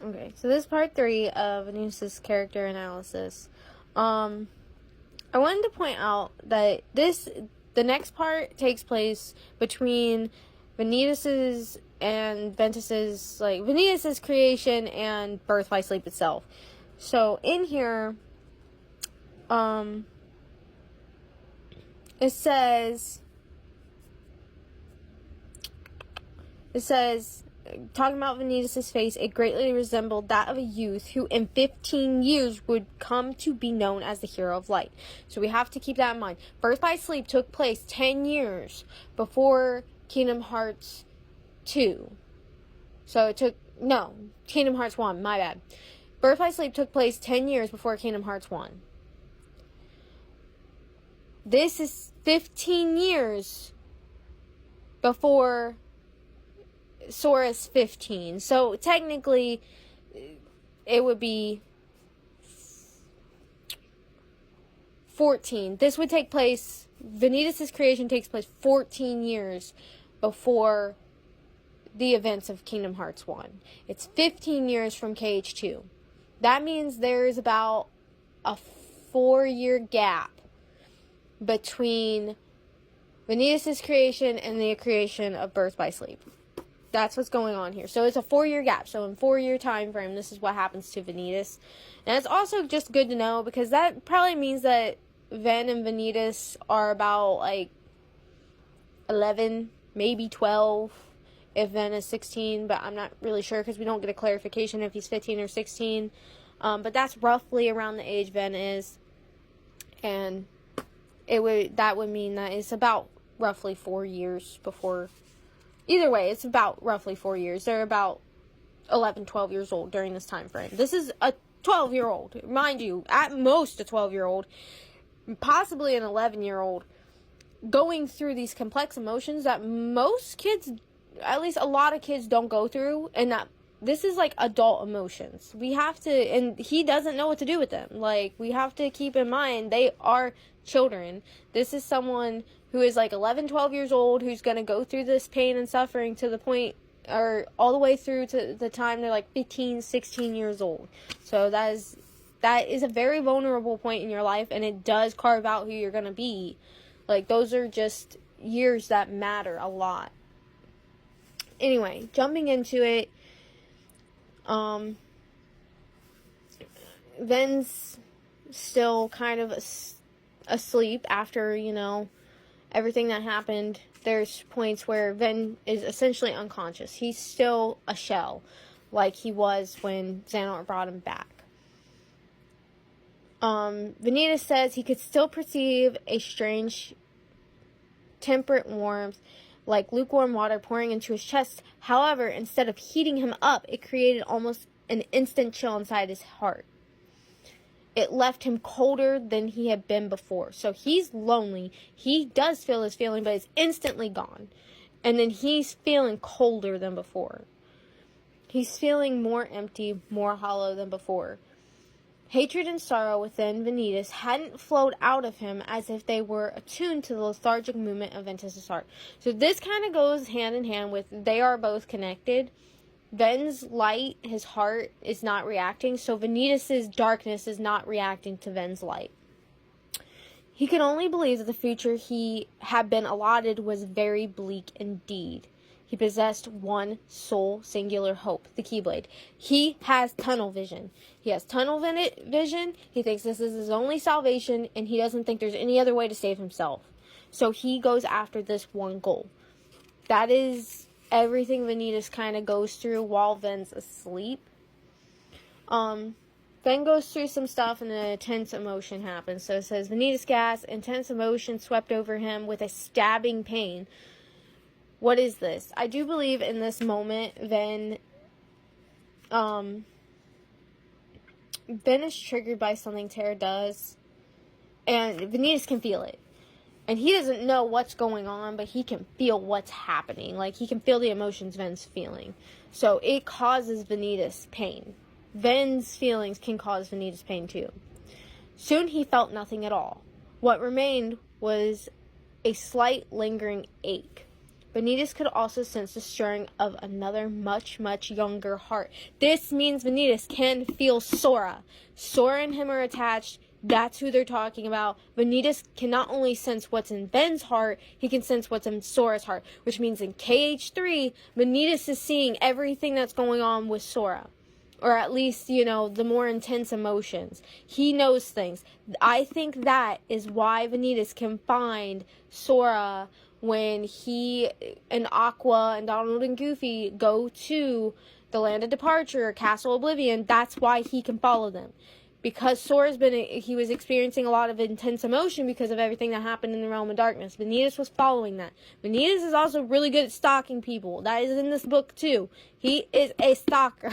Okay, so this is part 3 of Vanitas' character analysis. I wanted to point out that the next part takes place between Vanitas' and Ventus's, like, Vanitas' creation and Birth by Sleep itself. So, in here, it says, talking about Vanitas' face, it greatly resembled that of a youth who in 15 years would come to be known as the Hero of Light. So we have to keep that in mind. Birth by Sleep took place 10 years before Kingdom Hearts 2. So Kingdom Hearts 1, my bad. Birth by Sleep took place 10 years before Kingdom Hearts 1. This is 15 years before Sora's 15. So technically, it would be 14. This would take place, Vanitas' creation takes place 14 years before the events of Kingdom Hearts 1. It's 15 years from KH2. That means there's about a 4-year gap between Vanitas' creation and the creation of Birth by Sleep. That's what's going on here. So it's a 4-year gap. So in 4-year time frame, this is what happens to Vanitas. And it's also just good to know because that probably means that Ven and Vanitas are about like 11, maybe 12, if Ven is 16. But I'm not really sure because we don't get a clarification if he's 15 or 16. But that's roughly around the age Ven is. And that would mean that it's about roughly 4 years before. Either way, it's about roughly 4 years. They're about 11, 12 years old during this time frame. This is a 12-year-old, mind you, at most a 12-year-old, possibly an 11-year-old, going through these complex emotions that most kids, at least a lot of kids, don't go through, and that this is like adult emotions. We have to, and he doesn't know what to do with them. Like, we have to keep in mind, they are children. This is someone who is like 11, 12 years old, who's going to go through this pain and suffering to the point, or all the way through to the time they're like 15, 16 years old. So that is a very vulnerable point in your life, and it does carve out who you're going to be. Like, those are just years that matter a lot. Anyway, jumping into it, Ven's still kind of asleep after, everything that happened. There's points where Ven is essentially unconscious. He's still a shell, like he was when Xehanort brought him back. Vanitas says he could still perceive a strange, temperate warmth, like lukewarm water pouring into his chest. However, instead of heating him up, it created almost an instant chill inside his heart. It left him colder than he had been before. So he's lonely. He does feel his feeling, but it's instantly gone. And then he's feeling colder than before. He's feeling more empty, more hollow than before. Hatred and sorrow within Vanitas hadn't flowed out of him as if they were attuned to the lethargic movement of Ventus' heart. So this kind of goes hand in hand with, they are both connected. Ven's light, his heart, is not reacting, so Vanitas' darkness is not reacting to Ven's light. He could only believe that the future he had been allotted was very bleak indeed. He possessed one sole singular hope, the Keyblade. He has tunnel vision. He has tunnel vision. He thinks this is his only salvation, and he doesn't think there's any other way to save himself. So he goes after this one goal. That is everything Vanitas kind of goes through while Ven's asleep. Ven goes through some stuff and an intense emotion happens. So it says, Vanitas gasped, intense emotion swept over him with a stabbing pain. What is this? I do believe in this moment, Ven is triggered by something Terra does, and Vanitas can feel it. And he doesn't know what's going on, but he can feel what's happening. Like, he can feel the emotions Ven's feeling. So it causes Vanitas pain. Ven's feelings can cause Vanitas pain too. Soon he felt nothing at all. What remained was a slight lingering ache. Vanitas could also sense the stirring of another much, much younger heart. This means Vanitas can feel Sora. Sora and him are attached. That's who they're talking about. Vanitas can not only sense what's in Ben's heart, he can sense what's in Sora's heart. Which means in KH3, Vanitas is seeing everything that's going on with Sora. Or at least, the more intense emotions. He knows things. I think that is why Vanitas can find Sora when he and Aqua and Donald and Goofy go to the Land of Departure, Castle Oblivion. That's why he can follow them. Because Sora's he was experiencing a lot of intense emotion because of everything that happened in the Realm of Darkness. Vanitas was following that. Vanitas is also really good at stalking people. That is in this book too. He is a stalker.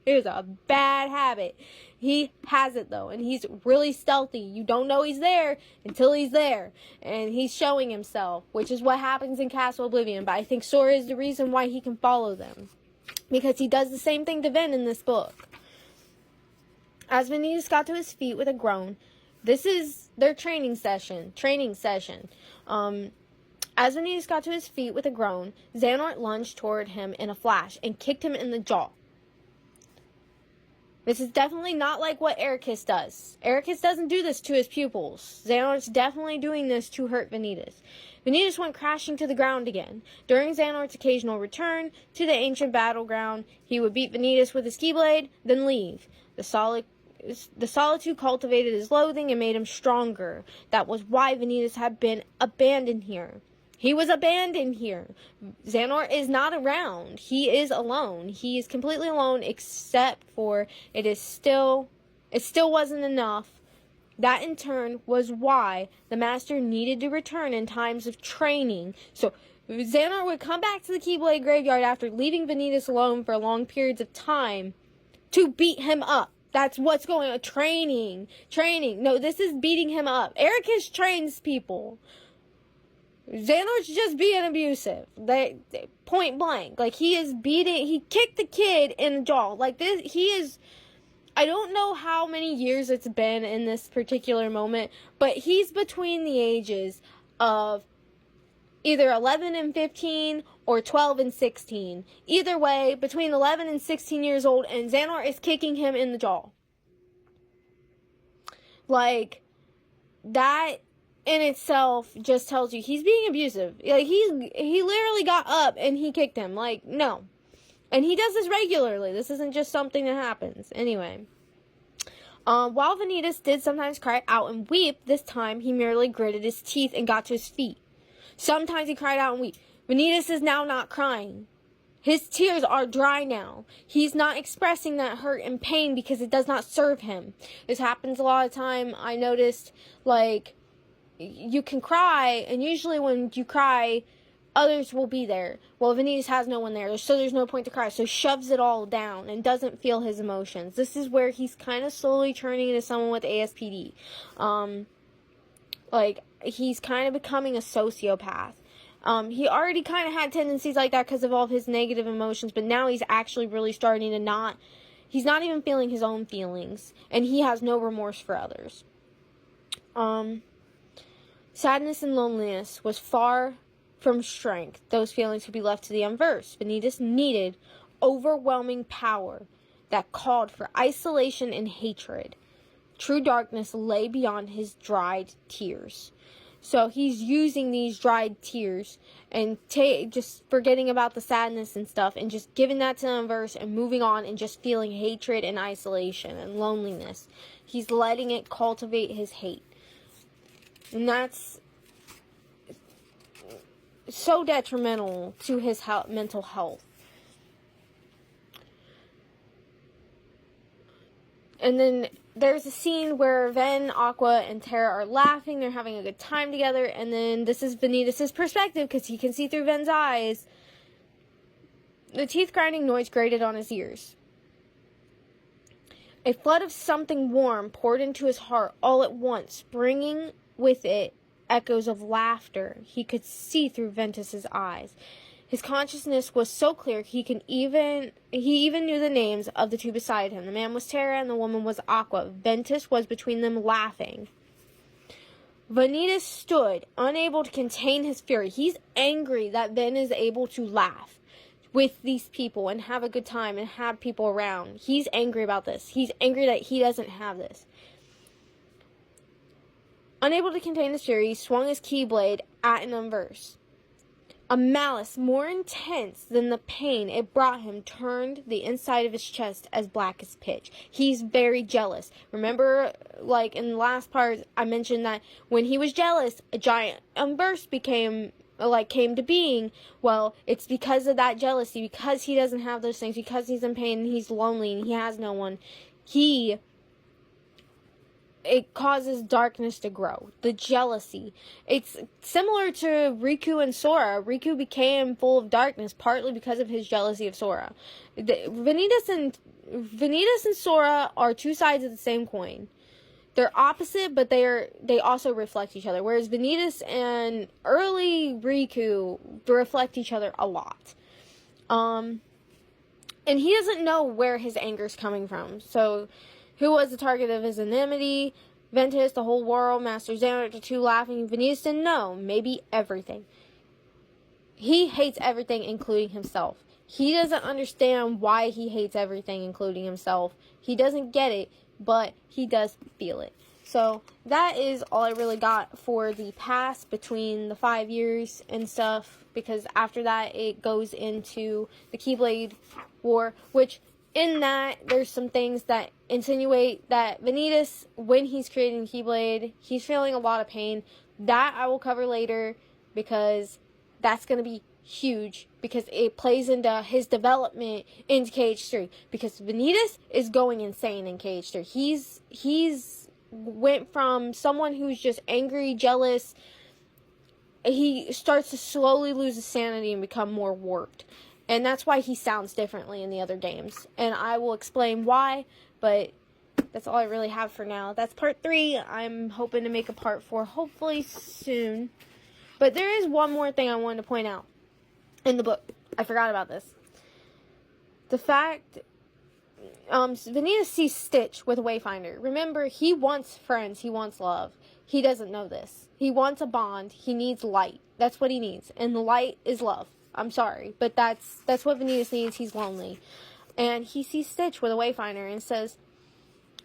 It is a bad habit. He has it though, and he's really stealthy. You don't know he's there until he's there, and he's showing himself, which is what happens in Castle Oblivion. But I think Sora is the reason why he can follow them, because he does the same thing to Ven in this book. As Vanitas got to his feet with a groan, this is their training session. As Vanitas got to his feet with a groan, Xehanort lunged toward him in a flash and kicked him in the jaw. This is definitely not like what Ericus does. Ericus doesn't do this to his pupils. Xehanort's definitely doing this to hurt Vanitas. Vanitas went crashing to the ground again. During Xehanort's occasional return to the ancient battleground, he would beat Vanitas with his keyblade, then leave. The solitude cultivated his loathing and made him stronger. That was why Vanitas had been abandoned here. He was abandoned here. Xehanort is not around. He is alone. He is completely alone, except for it still wasn't enough. That in turn was why the master needed to return in times of training. So Xehanort would come back to the Keyblade Graveyard after leaving Vanitas alone for long periods of time to beat him up. That's what's going on. Training. No, this is beating him up. Ericus trains people. Xehanort's just being abusive. They point blank. Like, he kicked the kid in the jaw. Like, I don't know how many years it's been in this particular moment, but he's between the ages of either 11 and 15 or 12 and 16. Either way, between 11 and 16 years old, and Xehanort is kicking him in the jaw. Like, that in itself just tells you he's being abusive. Like, he literally got up and he kicked him. Like, no. And he does this regularly. This isn't just something that happens. Anyway. While Vanitas did sometimes cry out and weep, this time he merely gritted his teeth and got to his feet. Sometimes he cried out and wept. Vanitas is now not crying. His tears are dry now. He's not expressing that hurt and pain because it does not serve him. This happens a lot of time. I noticed, like, you can cry, and usually when you cry, others will be there. Well, Vanitas has no one there, so there's no point to cry. So he shoves it all down and doesn't feel his emotions. This is where he's kind of slowly turning into someone with ASPD. Like, he's kind of becoming a sociopath. He already kind of had tendencies like that because of all of his negative emotions, but now he's actually really starting to he's not even feeling his own feelings, and he has no remorse for others. Sadness and loneliness was far from strength. Those feelings could be left to the unversed. Vanitas needed overwhelming power that called for isolation and hatred. True darkness lay beyond his dried tears. So he's using these dried tears and just forgetting about the sadness and stuff and just giving that to the unversed and moving on and just feeling hatred and isolation and loneliness. He's letting it cultivate his hate. And that's so detrimental to his mental health. And then there's a scene where Ven, Aqua, and Terra are laughing. They're having a good time together. And then this is Vanitas' perspective because he can see through Ven's eyes. The teeth grinding noise grated on his ears. A flood of something warm poured into his heart all at once, bringing with it echoes of laughter. He could see through Ventus's eyes. His consciousness was so clear he even knew the names of the two beside him. The man was Terra and the woman was Aqua. Ventus was between them laughing. Vanitas stood, unable to contain his fury. He's angry that Ven is able to laugh with these people and have a good time and have people around. He's angry about this. He's angry that he doesn't have this. Unable to contain his fury, he swung his keyblade at an Unverse. A malice more intense than the pain it brought him turned the inside of his chest as black as pitch. He's very jealous. Remember, like in the last part, I mentioned that when he was jealous, a giant Unverse came to being. Well, it's because of that jealousy, because he doesn't have those things, because he's in pain and he's lonely and he has no one. It causes darkness to grow. The jealousy. It's similar to Riku and Sora. Riku became full of darkness partly because of his jealousy of Sora. Vanitas and Sora are two sides of the same coin. They're opposite, but they also reflect each other. Whereas Vanitas and early Riku reflect each other a lot. And he doesn't know where his anger's coming from. So, who was the target of his enmity? Ventus, the whole world, Master Xander, the two laughing. Vanitas didn't know. Maybe everything. He hates everything, including himself. He doesn't understand why he hates everything, including himself. He doesn't get it, but he does feel it. So, that is all I really got for the past between the 5 years and stuff. Because after that, it goes into the Keyblade War, which in that, there's some things that insinuate that Vanitas, when he's creating Keyblade, he's feeling a lot of pain. That I will cover later, because that's going to be huge, because it plays into his development into KH3. Because Vanitas is going insane in KH3. He's went from someone who's just angry, jealous. He starts to slowly lose his sanity and become more warped. And that's why he sounds differently in the other games. And I will explain why, but that's all I really have for now. That's part 3. I'm hoping to make a part 4 hopefully soon. But there is one more thing I wanted to point out in the book. I forgot about this. The fact Vanitas sees Stitch with a Wayfinder. Remember, he wants friends. He wants love. He doesn't know this. He wants a bond. He needs light. That's what he needs. And the light is love. I'm sorry, but that's what Vanitas needs. He's lonely. And he sees Stitch with a Wayfinder and says,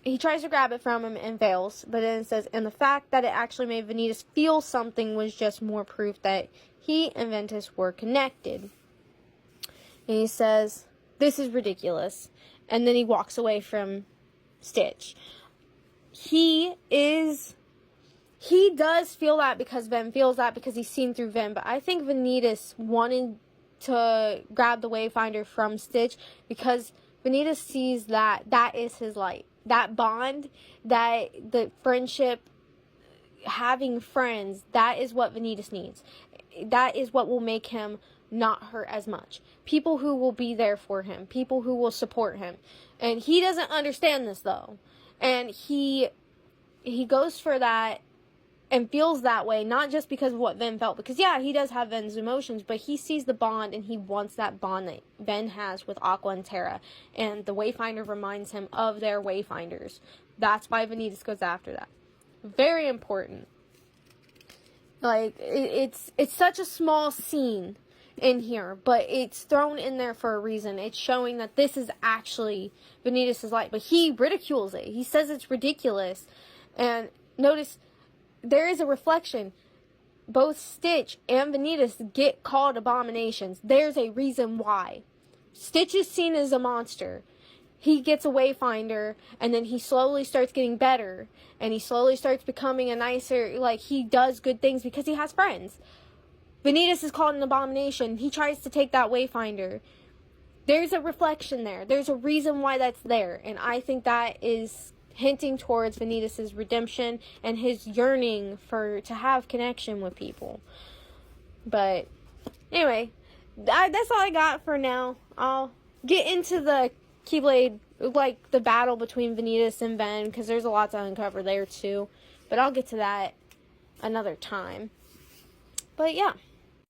he tries to grab it from him and fails, but then it says, and the fact that it actually made Vanitas feel something was just more proof that he and Ventus were connected. And he says, this is ridiculous. And then he walks away from Stitch. He does feel that because Ven feels that because he's seen through Ven. But I think Vanitas wanted to grab the Wayfinder from Stitch because Vanitas sees that is his light. That bond, that the friendship, having friends, that is what Vanitas needs. That is what will make him not hurt as much. People who will be there for him. People who will support him. And he doesn't understand this, though. And he goes for that and feels that way, not just because of what Ven felt. Because, yeah, he does have Ven's emotions, but he sees the bond, and he wants that bond that Ven has with Aqua and Terra. And the Wayfinder reminds him of their Wayfinders. That's why Vanitas goes after that. Very important. Like, it's such a small scene in here, but it's thrown in there for a reason. It's showing that this is actually Vanitas' light, but he ridicules it. He says it's ridiculous. And notice, there is a reflection. Both Stitch and Vanitas get called abominations. There's a reason why. Stitch is seen as a monster. He gets a Wayfinder, and then he slowly starts getting better, and he slowly starts becoming a nicer, like, he does good things because he has friends. Vanitas is called an abomination. He tries to take that Wayfinder. There's a reflection there. There's a reason why that's there, and I think that is hinting towards Vanitas' redemption and his yearning to have connection with people. But anyway, that's all I got for now. I'll get into the Keyblade, like the battle between Vanitas and Ven, because there's a lot to uncover there too. But I'll get to that another time. But yeah.